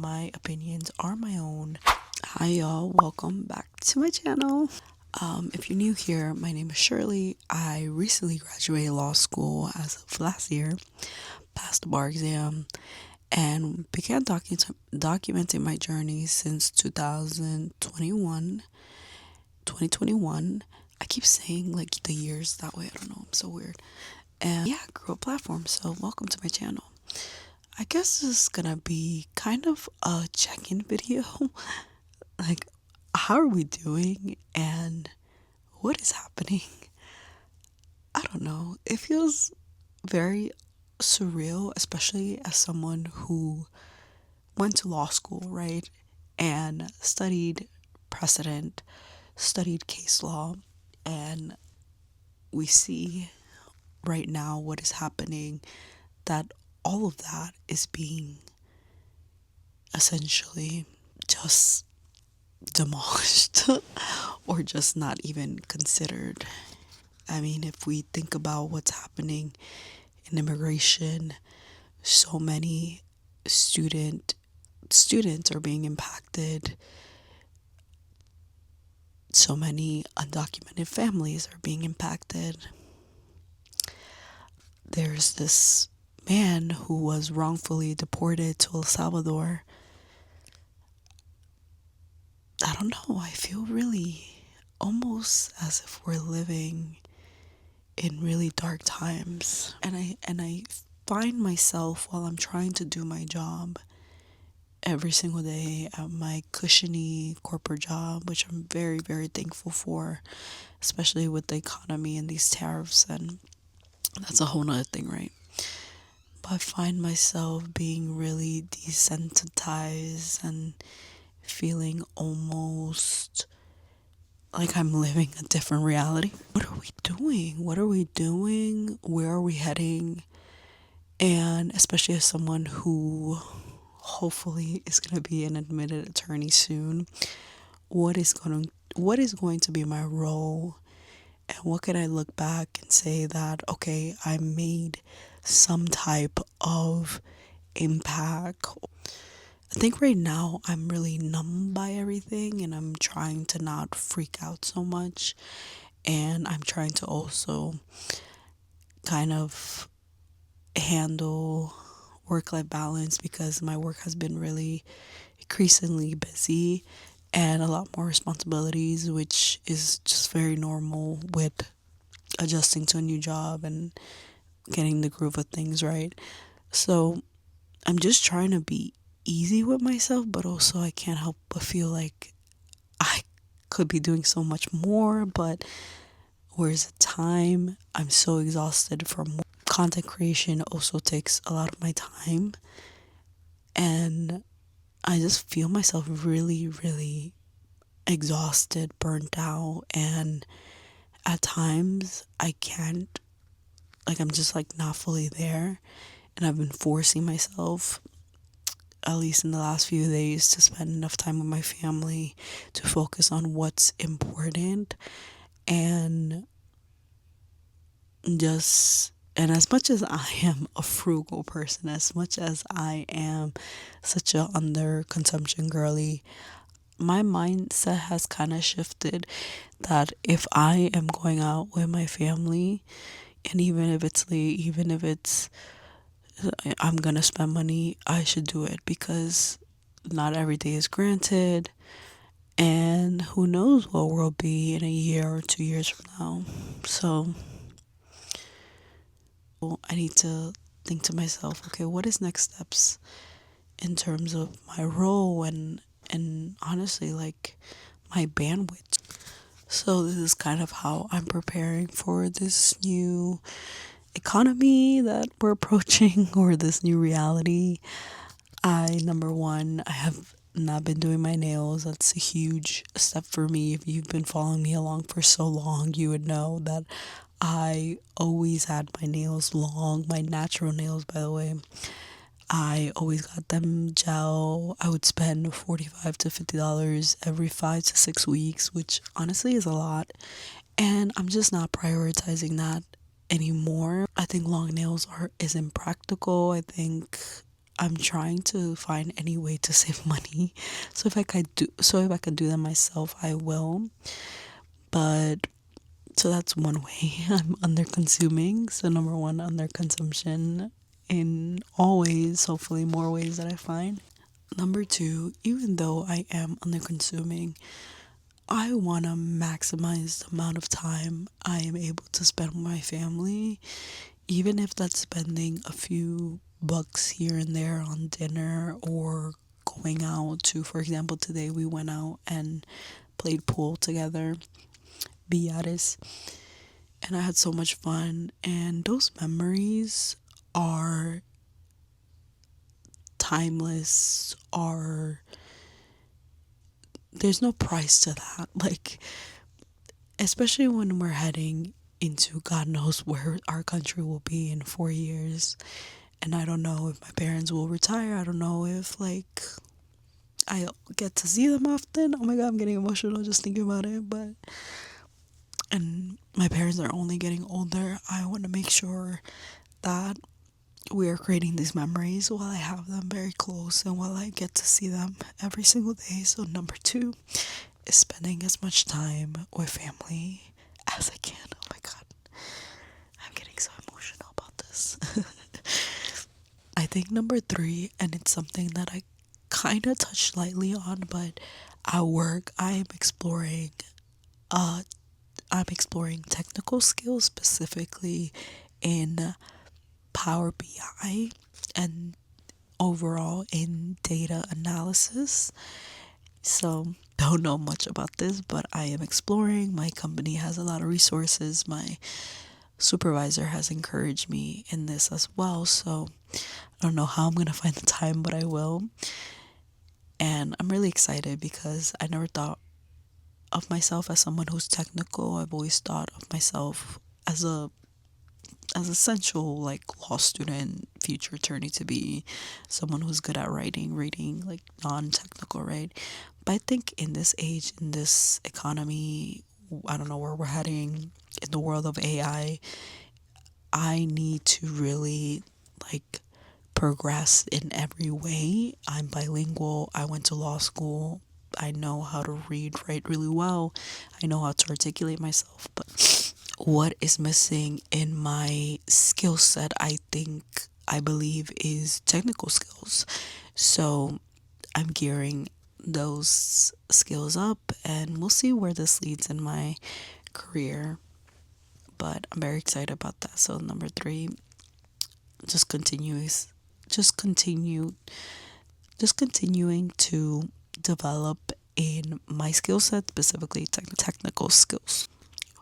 My opinions are my own. Hi y'all, welcome back to my channel. If you're new here, my name is Shirley. I recently graduated law school as of last year, passed the bar exam, and began documenting my journey since 2021. I keep saying like the years that way, I don't know, I'm so weird. And yeah, grew a platform, so welcome to my channel. I guess this is gonna be kind of a check-in video. Like, how are we doing and what is happening? I don't know. It feels very surreal, especially as someone who went to law school, right? And studied precedent, studied case law, and we see right now what is happening, that all of that is being essentially just demolished or just not even considered. I mean, if we think about what's happening in immigration, so many students are being impacted. So many undocumented families are being impacted. There's this man who was wrongfully deported to El Salvador. I don't know, I feel really almost as if we're living in really dark times. And I find myself, while I'm trying to do my job every single day at my cushiony corporate job, which I'm very, very thankful for, especially with the economy and these tariffs, and that's a whole nother thing, right? But I find myself being really desensitized and feeling almost like I'm living a different reality. What are we doing? What are we doing? Where are we heading? And especially as someone who hopefully is going to be an admitted attorney soon, what is going to be my role, and what can I look back and say that, okay, I made some type of impact. I think right now I'm really numb by everything, and I'm trying to not freak out so much, and I'm trying to also kind of handle work-life balance, because my work has been really increasingly busy and a lot more responsibilities, which is just very normal with adjusting to a new job and getting the groove of things, right? So I'm just trying to be easy with myself, but also I can't help but feel like I could be doing so much more, but where's the time? I'm so exhausted from work. Content creation also takes a lot of my time, and I just feel myself really, really exhausted, burnt out, and at times I can't, like, I'm just like not fully there. And I've been forcing myself, at least in the last few days, to spend enough time with my family, to focus on what's important, and and as much as I am a frugal person, as much as I am such a under consumption girly, my mindset has kind of shifted, that if I am going out with my family, and even if it's late, even if it's I'm gonna spend money, I should do it, because not every day is granted, and who knows what we'll be in a year or 2 years from now. So I need to think to myself, okay, what is next steps in terms of my role, and honestly, like, my bandwidth. So this is kind of how I'm preparing for this new economy that we're approaching, or this new reality. Number one, I have not been doing my nails. That's a huge step for me. If you've been following me along for so long, you would know that I always had my nails long, my natural nails, by the way. I always got them gel. I would spend $45 to $50 every 5 to 6 weeks, which honestly is a lot. And I'm just not prioritizing that anymore. I think long nails are is impractical. I think I'm trying to find any way to save money. If I could do that myself, I will. But so that's one way I'm under consuming. So number one, under consumption in all ways, hopefully more ways that I find. Number two, even though I am under consuming, I want to maximize the amount of time I am able to spend with my family, even if that's spending a few bucks here and there on dinner or going out to, for example, today we went out and played pool together, billares, and I had so much fun. And those memories are timeless, are there's no price to that. Like, especially when we're heading into God knows where our country will be in 4 years. And I don't know if my parents will retire. I don't know if, like, I get to see them often. Oh my God, I'm getting emotional just thinking about it. And my parents are only getting older. I want to make sure that we are creating these memories while I have them very close and while I get to see them every single day. So, number two is spending as much time with family as I can. Oh my God, I'm getting so emotional about this. I think number three, and it's something that I kind of touched lightly on, but at work uh I'm exploring technical skills, specifically in Power BI and overall in data analysis. So, don't know much about this, but I am exploring. My company has a lot of resources. My supervisor has encouraged me in this as well. So, I don't know how I'm going to find the time, but I will. And I'm really excited because I never thought of myself as someone who's technical. I've always thought of myself as as essential, like, law student, future attorney, to be someone who's good at writing, reading, like non-technical, right? But I think in this age, in this economy, I don't know where we're heading in the world of AI. I need to really, like, progress in every way. I'm bilingual. I went to law school. I know how to read, write really well. I know how to articulate myself. But what is missing in my skill set, I believe, is technical skills. So I'm gearing those skills up, and we'll see where this leads in my career. But I'm very excited about that. So number three, just continues just continue just continuing to develop in my skill set, specifically technical skills.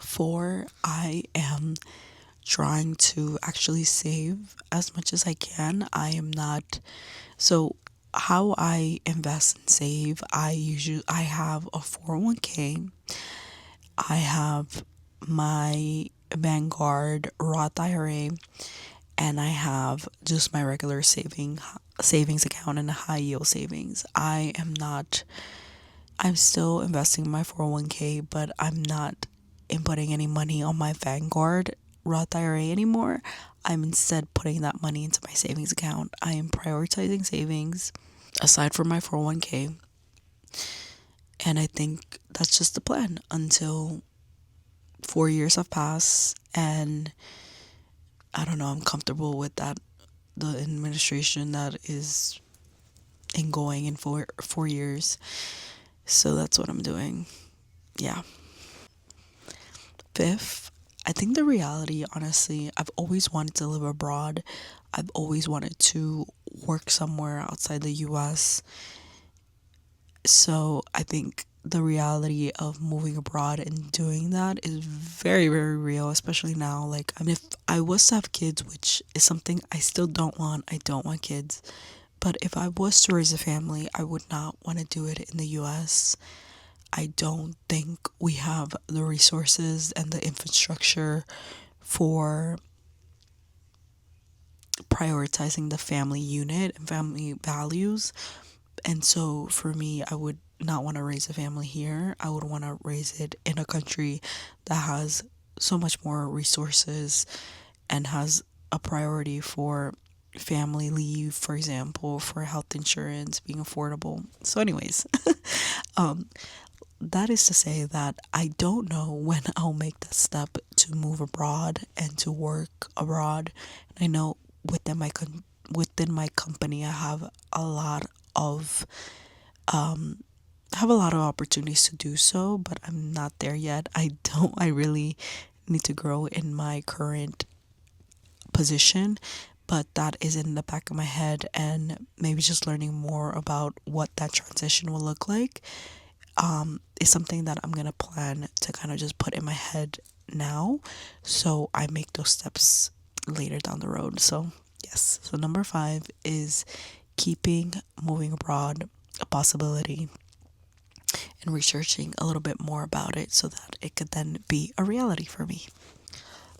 Four, I am trying to actually save as much as I can. I am not so how I invest and save, I have a 401k. I have my Vanguard Roth IRA, and I have just my regular savings account and a high yield savings. I'm still investing in my 401k, but I'm not inputting any money on my Vanguard Roth IRA anymore. I'm instead putting that money into my savings account. I am prioritizing savings aside from my 401k. And I think that's just the plan until 4 years have passed, and I don't know, I'm comfortable with that. The administration that is going in 4 years. So that's what I'm doing. Yeah. Fifth, I think the reality, honestly, I've always wanted to live abroad. I've always wanted to work somewhere outside the US. So I think the reality of moving abroad and doing that is very, very real, especially now. Like, I mean, if I was to have kids, which is something I still I don't want kids. But if I was to raise a family, I would not want to do it in the US. I don't think we have the resources and the infrastructure for prioritizing the family unit and family values. And so for me, I would not want to raise a family here. I would want to raise it in a country that has so much more resources and has a priority for family leave, for example, for health insurance being affordable. So, anyways, um, that is to say that I don't know when I'll make that step to move abroad and to work abroad. And I know within my company, I have a lot of opportunities to do so, but I'm not there yet. I really need to grow in my current position, but that is in the back of my head, and maybe just learning more about what that transition will look like is something that I'm gonna plan to kind of just put in my head now, so I make those steps later down the road. So yes, so number 5 is keeping moving abroad a possibility and researching a little bit more about it so that it could then be a reality for me.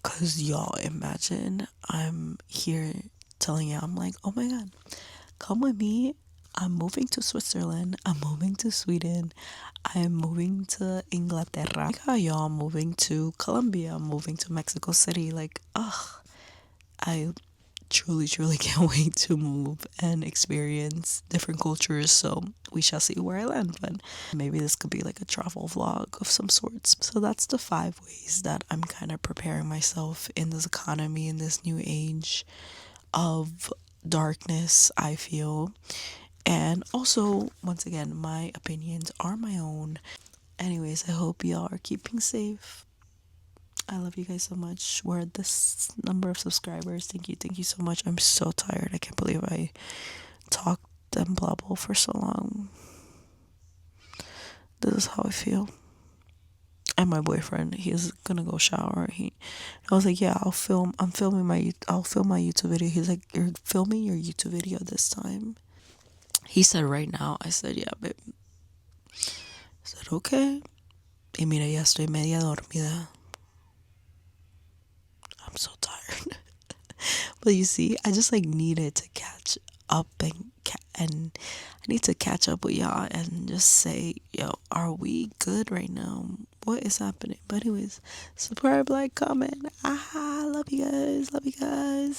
Cause y'all, imagine I'm here telling you, I'm like, oh my god, come with me. I'm moving to Switzerland. I'm moving to Sweden. I'm moving to Inglaterra. Like how y'all moving to Colombia. I'm moving to Mexico City. Like, ugh, I truly, truly can't wait to move and experience different cultures. So we shall see where I land. But maybe this could be like a travel vlog of some sorts. So that's the 5 ways that I'm kind of preparing myself in this economy, in this new age of darkness, I feel. And also, once again, my opinions are my own. Anyways, I hope y'all are keeping safe. I love you guys so much. We're at this number of subscribers. Thank you so much. I'm so tired. I can't believe I talked and blah blah for so long. This is how I feel. And my boyfriend, he's gonna go shower. I was like, yeah, I'll film my YouTube video. He's like, you're filming your YouTube video this time? He said right now. I said, yeah, babe. I said, okay. Y mira, ya estoy media dormida. I'm so tired. But you see, I just like needed to catch up and I need to catch up with y'all and just say, yo, are we good right now? What is happening? But anyways, subscribe, like, comment. Love you guys. Love you guys.